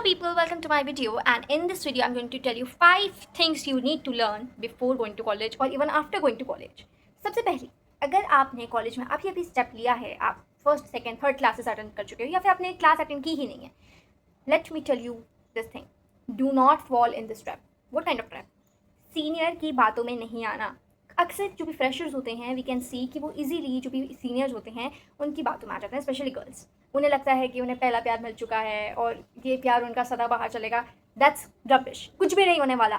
people, welcome to my video, and in this video I'm going to tell you 5 things you need to learn before going to college or even after going to college. सबसे पहले, अगर आपने college में अभी step लिया है, आप first second third classes attend कर चुके हो या फिर आपने क्लास अटेंड की ही नहीं है, let me tell you this thing, do not fall in this trap. What kind of trap? Senior की बातों में नहीं आना. अक्सर जो भी फ्रेशर्स होते हैं वी कैन सी कि वो इजीली जो भी सीनियर्स होते हैं उनकी बातों में आ जाते हैं, स्पेशली गर्ल्स. उन्हें लगता है कि उन्हें पहला प्यार मिल चुका है और ये प्यार उनका सदा बाहर चलेगा. That's rubbish. कुछ भी नहीं होने वाला.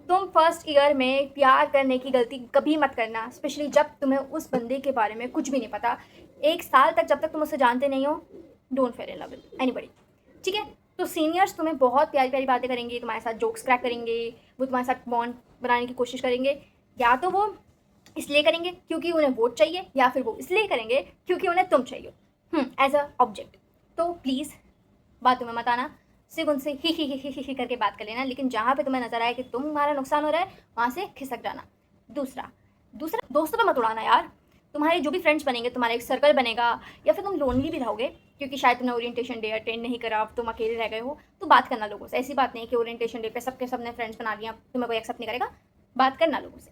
तुम फर्स्ट ईयर में प्यार करने की गलती कभी मत करना, स्पेशली जब तुम्हें उस बंदे के बारे में कुछ भी नहीं पता. 1 साल तक जब तक तुम उससे जानते नहीं हो, don't fail in love with anybody. ठीक है? तो सीनियर्स तुम्हें बहुत प्यारी प्यारी बातें करेंगे, तुम्हारे साथ जोक्स क्रैक करेंगे, वो तुम्हारे साथ बॉन्ड बनाने की कोशिश करेंगे. या तो वो इसलिए करेंगे क्योंकि उन्हें वोट चाहिए, या फिर वो इसलिए करेंगे क्योंकि उन्हें तुम चाहिए एज अ ऑब्जेक्ट. तो प्लीज़ बातों में मत आना, सिर्फ उनसे ही करके बात कर लेना, लेकिन जहाँ पे तुम्हें नजर आए कि तुम्हारा नुकसान हो रहा है वहाँ से खिसक जाना. दूसरा दोस्तों पे मत उड़ाना यार. तुम्हारे जो भी फ्रेंड्स बनेंगे, तुम्हारा एक सर्कल बनेगा, या फिर तुम लोनली भी रहोगे क्योंकि शायद तुमने ओरिएंटेशन डे अटेंड नहीं करा, तुम अकेले रह गए हो, तो बात करना लोगों से. ऐसी बात नहीं है कि ओरिएंटेशन डे पे सबने फ्रेंड्स बना लिया, तुम्हें कोई एक्सेप्ट नहीं करेगा. बात करना लोगों से,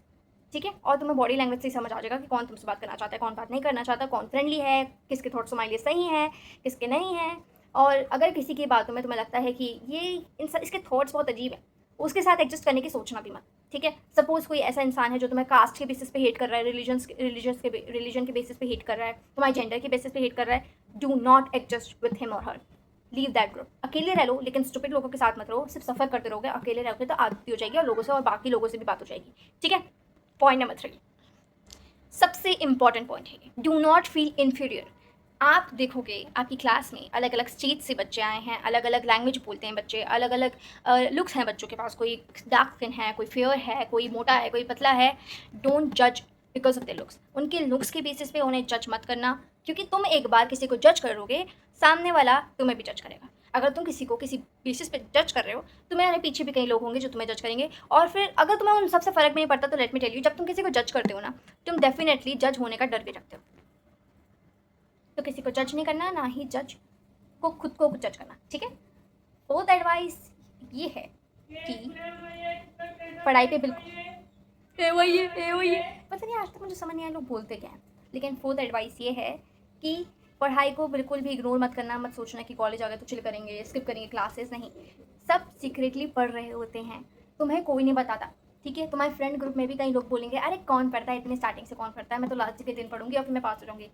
ठीक है? और तुम्हें बॉडी लैंग्वेज से समझ आ जाएगा कि कौन तुमसे बात करना चाहता है, कौन बात नहीं करना चाहता, कौन फ्रेंडली है, किसके थॉट्स तुम्हारे लिए सही हैं, किसके नहीं हैं. और अगर किसी की बातों में तुम्हें लगता है कि इसके थॉट्स बहुत अजीब हैं, उसके साथ एडजस्ट करने की सोचना भी मत. ठीक है? सपोज कोई ऐसा इंसान है जो तुम्हें कास्ट के बेसिस पे हेट कर रहा है, रिलीजन के बेसिस पे हेट कर रहा है, तुम्हारे जेंडर के बेसिस पे हेट कर रहा है, do not adjust with him और हर. Leave that group. अकेले रह लो, लेकिन स्टूपिड लोगों के साथ मत रहो. सिर्फ सफ़र करते रहोगे. अकेले रहोगे तो आदत हो जाएगी और लोगों से और बाकी लोगों से भी बात हो जाएगी. ठीक है? पॉइंट नंबर 3, सबसे इंपॉर्टेंट पॉइंट है, डू नॉट फील इन्फीरियर. आप देखोगे आपकी क्लास में अलग अलग स्टेट से बच्चे आए हैं, अलग अलग लैंग्वेज बोलते हैं बच्चे, अलग अलग लुक्स हैं बच्चों के पास. कोई डार्क स्किन है, कोई फेयर है, कोई मोटा है, कोई पतला है. डोंट जज बिकॉज ऑफ देयर लुक्स. उनके लुक्स के बेसिस पे उन्हें जज मत करना, क्योंकि तुम एक बार किसी को जज करोगे, सामने वाला तुम्हें भी जज करेगा. अगर तुम किसी को किसी बेसिस पे जज कर रहे हो, तुम्हारे पीछे भी कई लोग होंगे जो तुम्हें जज करेंगे. और फिर अगर तुम्हें उन सबसे फ़र्क नहीं पड़ता, तो लेट मी टेल यू, जब तुम किसी को जज करते हो ना, तुम डेफिनेटली जज होने का डर भी रखते हो. तो किसी को जज नहीं करना, ना ही जज को खुद को जज करना. ठीक है? फोर्थ एडवाइस ये है कि पढ़ाई पे बिल्कुल वही पता नहीं आज तक मुझे समझ नहीं आया लोग बोलते क्या है, लेकिन फोर्थ एडवाइस ये है कि पढ़ाई को बिल्कुल भी इग्नोर मत करना. मत सोचना कि कॉलेज आ गए तो चिल करेंगे, स्किप करेंगे क्लासेस. नहीं, सब सीक्रेटली पढ़ रहे होते हैं, तुम्हें कोई नहीं बताता. ठीक है? तुम्हारे फ्रेंड ग्रुप में भी कई लोग बोलेंगे, अरे कौन पढ़ता है इतने स्टार्टिंग से, कौन पढ़ता है, मैं तो लास्ट के दिन पढ़ूंगी और फिर मैं पास हो जाऊंगी.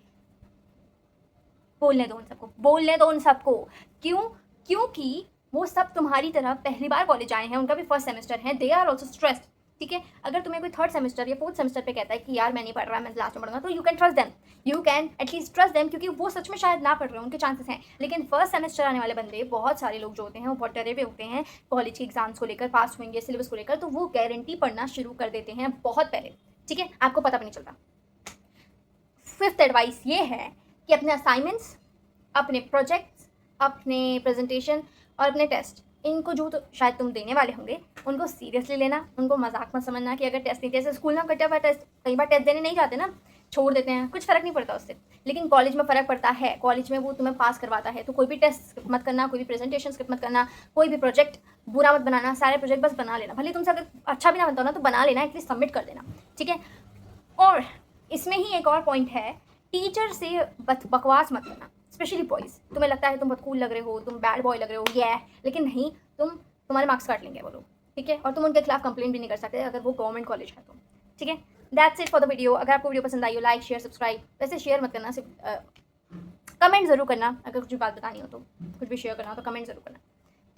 बोलने दो उन सबको. क्यों? क्योंकि वो सब तुम्हारी तरह पहली बार कॉलेज आए हैं, उनका भी फर्स्ट सेमेस्टर है, दे आर ऑल्सो स्ट्रेस्ड. ठीक है? अगर तुम्हें कोई थर्ड सेमेस्टर या फोर्थ सेमेस्टर पे कहता है कि यार मैं नहीं पढ़ रहा, मैं लास्ट में पढ़ूंगा, तो you can trust them, you can at least trust them, क्योंकि वो सच में शायद ना पढ़ रहे हो, उनके चांसेस हैं. लेकिन फर्स्ट सेमेस्टर आने वाले बंदे, बहुत सारे लोग जो होते हैं वो बहुत डरे हुए होते हैं कॉलेज के एग्जाम्स को लेकर, पास होंगे सिलेबस को लेकर, तो वो गारंटी पढ़ना शुरू कर देते हैं बहुत पहले. ठीक है? आपको पता भी नहीं चलता. फिफ्थ एडवाइस ये है कि अपने असाइनमेंट्स, अपने प्रोजेक्ट्स, अपने प्रेजेंटेशन और अपने टेस्ट, इनको जो तो शायद तुम देने वाले होंगे, उनको सीरियसली लेना. उनको मजाक मत समझना कि अगर टेस्ट नहीं, जैसे स्कूल में कटा हुआ टेस्ट, कई बार टेस्ट देने नहीं जाते ना, छोड़ देते हैं, कुछ फ़र्क नहीं पड़ता उससे. लेकिन कॉलेज में फ़र्क पड़ता है. कॉलेज में वो तुम्हें पास करवाता है, तो कोई भी टेस्ट स्किप मत करना, कोई भी प्रेजेंटेशन स्किप मत करना, कोई भी प्रोजेक्ट बुरा मत बनाना. सारे प्रोजेक्ट बस बना लेना, भले तुमसे अगर अच्छा भी ना बनता हो ना, तो बना लेना, एटलीस्ट सबमिट कर देना. ठीक है? और इसमें ही एक और पॉइंट है, टीचर से बकवास मत करना, स्पेशली बॉयज़. तुम्हें लगता है तुम बहुत कूल लग रहे हो, तुम बैड बॉय लग रहे हो, लेकिन नहीं, तुम्हारे मार्क्स काट लेंगे वो लोग. ठीक है? और तुम उनके खिलाफ कंप्लेंट भी नहीं कर सकते अगर वो गवर्नमेंट कॉलेज है तो. ठीक है? That's it for the video. अगर आपको वीडियो पसंद आई हो, लाइक शेयर सब्सक्राइब. वैसे शेयर मत करना, सिर्फ कमेंट ज़रूर करना. अगर कुछ भी बात बतानी हो, तो कुछ भी शेयर करना हो तो कमेंट ज़रूर करना.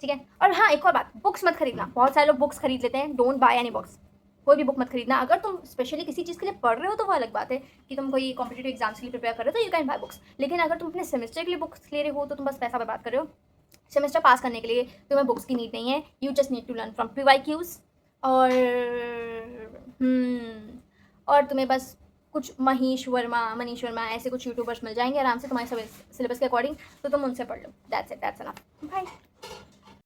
ठीक है? और हाँ, एक और बात, बुक्स मत खरीदना. बहुत सारे लोग बुक्स खरीद लेते हैं. Don't by any books. कोई भी बुक मत खरीदना. अगर तुम स्पेशली किसी चीज़ के लिए पढ़ रहे हो तो वो अलग बात है कि तुम कोई कॉम्पिटेटिव एग्जाम्स के लिए प्रिपेयर कर रहे हो, तो यू कैन बाय बुक्स. लेकिन अगर तुम अपने सेमेस्टर के लिए बुक्स ले रहे हो, तो तुम बस पैसा बर्बाद कर रहे हो. सेमेस्टर पास करने के लिए तुम्हें बुक्स की नीड नहीं है. You just need to learn from PYQs. और तुम्हें बस कुछ मनीष वर्मा ऐसे कुछ यूट्यूबर्स मिल जाएंगे आराम से तुम्हारे सिलेबस के अकॉर्डिंग, तो तुम उनसे पढ़ लो. That's it, that's enough. Bye.